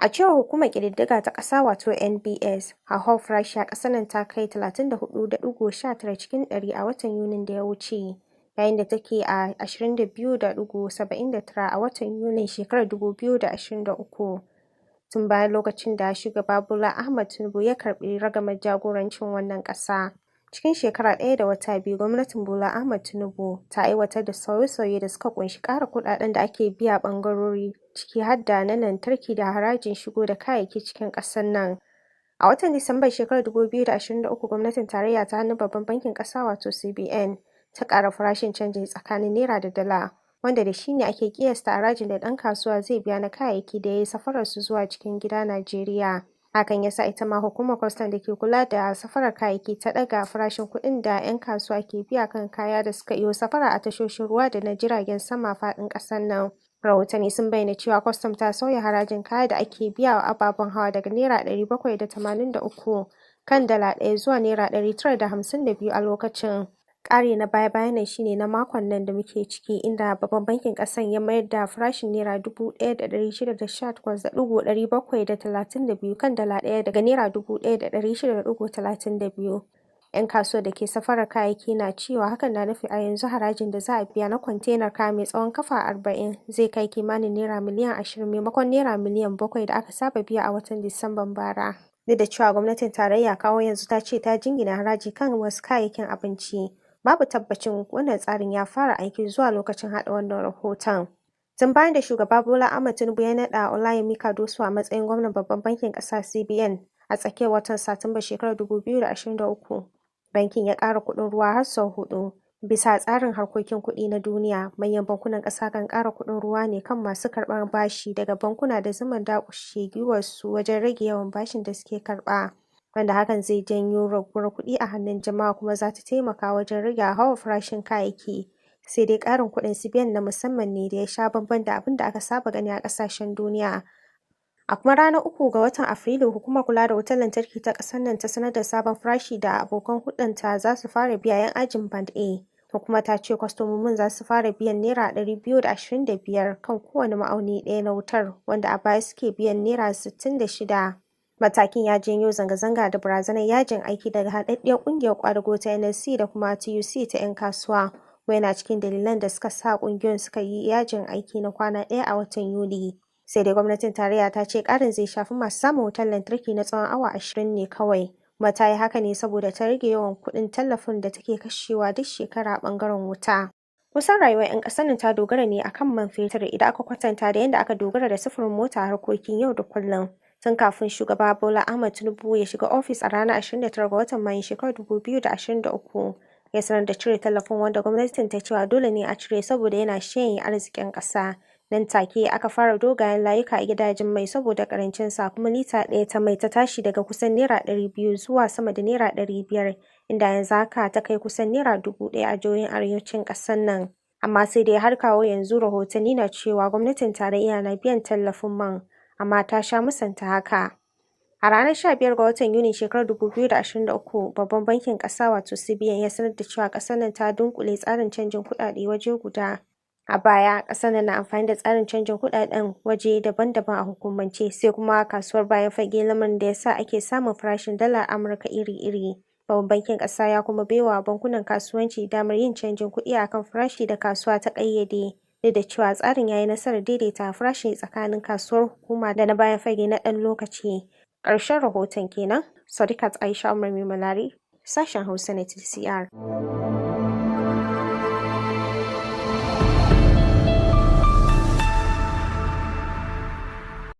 A cewar Hukumar Ƙididdiga ta Ƙasa wato NBS, hauhawar farashi a ƙasar nan ta kai 34.19 cikin ɗari a watan Yunin da ya wuce, yayin da take a 22.79 a watan Yunin shekarar 2023, tun bayan lokacin da Shugaba Bola Ahmed Tinubu ya karɓi ragamar jagorancin wannan ƙasa. Cikin shekara ɗaya da wata biyu, gwamnatin Bola Ahmed Tinubu ta aiwatar da sauye-sauye da suka ƙunshi ƙara kuɗaɗen da ake biya ɓangarori, ciki har da na lantarki da harajin shigo da kayayyaki cikin ƙasar nan. A watan Disambar shekarar 2023, gwamnatin tarayya ta hannun Babban Bankin Ƙasa wato CBN ta ƙara farashin canji tsakanin Naira da Dala, wanda da shi ne ake ƙiyasta harajin da ɗan kasuwa zai biya na kayayyaki da ya yi safararsu zuwa cikin gida Najeriya. Hakan ya sa ita ma Hukumar Kwastam da ke kula da safarar kayayyaki ta ɗaga farashin kuɗin da 'yan kasuwa ke biya kan kaya da suka iyo safara a tashoshin ruwa da na jiragen sama faɗin ƙasar nan. Rahotanni sun bayyana cewa kwastam ta sauya harajin kaya da ake biya wa ababen hawa daga Naira 783 kan Dala ɗaya zuwa Naira 952 a lokacin. Ƙari na baya-bayan nan shi ne na makon nan da muke ciki, inda Babban Bankin ƙasar ya mayar da farashin Naira 1,618.732 kan Dala ɗaya daga Naira 1,600.32. 'Yan kasuwar da ke safarar kayayyaki na cewa hakan na nufin a yanzu harajin da za a biya na kwantenar kaya mai tsawon kafa 40 zai kai kimanin Naira miliyan 20 maimakon Naira miliyan 7 da aka saba biya a watan Disamban bara. Duk da cewa gwamnatin tarayya kawo yanzu ta ce ta jingina haraji kan wasu kayayyakin abinci, babu tabbacin wannan tsarin ya fara aiki zuwa lokacin haɗa wannan rahoton. Tun bayan da Shugaba Bola Ahmed Tinubu ya naɗa Olayemi Kadoso a matsayin gwamnan Babban Bankin Ƙasa CBN a tsakiyar watan Satumba shekarar 2023, bankin ya ƙara kuɗin ruwa har sau 4. Bisa tsarin harkokin kuɗi na duniya, manyan bankunan ƙasa kan ƙara kuɗin ruwa ne kan masu karɓar bashi daga bankuna da zummar daƙushe gwiwarsu wajen rage yawan bashin da suke karɓa, wanda hakan zai janyo raguwar kuɗi a hannun jama'a kuma za ta taimaka wajen rage hauhawar farashin kayayyaki. Sai dai ƙarin kuɗin CBN na musamman ne da ya sha bamban da abin da aka saba gani a ƙasashen duniya. A kuma ranar 3 ga watan Afrilu, Hukumar Kula da Wutar Lantarki ta ƙasar nan ta sanar da sabon farashi da abokan hulɗarta za su fara biya 'yan ajin Band A. Kuma ta ce kwastomomin za su fara biyan Naira 225 kan kowane ma'auni ɗaya na wutar, wanda a baya suke biyan Naira 66. Matakin ya janyo zanga-zanga da barazanar yajin aiki daga haɗaɗɗiyar ƙungiyar ƙwadago ta NLC da kuma TUC ta 'yan kasuwa, kuma yana cikin dalilan da suka sa ƙungiyoyin suka yi yajin aiki na kwana ɗaya a watan Yuli. Sai dai gwamnatin tarayya ta ce ƙarin zai shafi masu samun wutar lantarki na tsawon awa 20 ne kawai, kuma ta yi haka ne saboda ta rage yawan kuɗin tallafin da take kashewa duk shekara a ɓangaren wuta. Kusan rayuwar 'yan ƙasar nan ta dogara ne akan man fetur idan aka kwatanta da yadda aka dogara da sufurin mota a harkokin yau da kullum. Tun kafin Shugaba Bola Ahmed Tinubu ya shiga ofis a ranar 29 ga watan Mayun shekarar 2023, ya sanar da cire tallafin, wanda gwamnatin ta cewa dole ne a cire saboda yana shanye arzikin ƙasa. Nan take aka fara dogayen layuka a gidajen mai saboda ƙarancin sa, kuma lita ɗaya ta mai ta tashi daga kusan Naira 200 zuwa sama da Naira 500, inda yanzu haka ta kai kusan Naira 1000 a jihohin arewacin ƙasar nan. Amma sai dai har kawo yanzu rahotanni na cewa gwamnatin tarayya na biyan tallafin man, amma ta sha musanta haka. A ranar 15 ga watan Yuni shekarar 2023, Babban Bankin Ƙasa wato CBN ya sanar da cewa ƙasar nan ta dunƙule tsarin canjin kuɗaɗe waje guda. A baya, ƙasar nan na amfani da tsarin canjin kuɗaɗen waje daban-daban a hukumance, sai kuma kasuwar bayan fage, lamarin da ya sa ake samun farashin dalar Amurka iri-iri. Babban Bankin Ƙasa ya kuma baiwa bankunan kasuwanci damar yin canjin kuɗi a kan farashi da kasuwa ta ƙayyade. Duk da cewa tsarin ya yi nasarar daidaita farashi tsakanin kasuwar hukuma da na bayan fage na ɗan lokaci. Ƙarshen rahoton kenan. Sadiqat Aisha Umar Malari, sashen Hausa na TCR.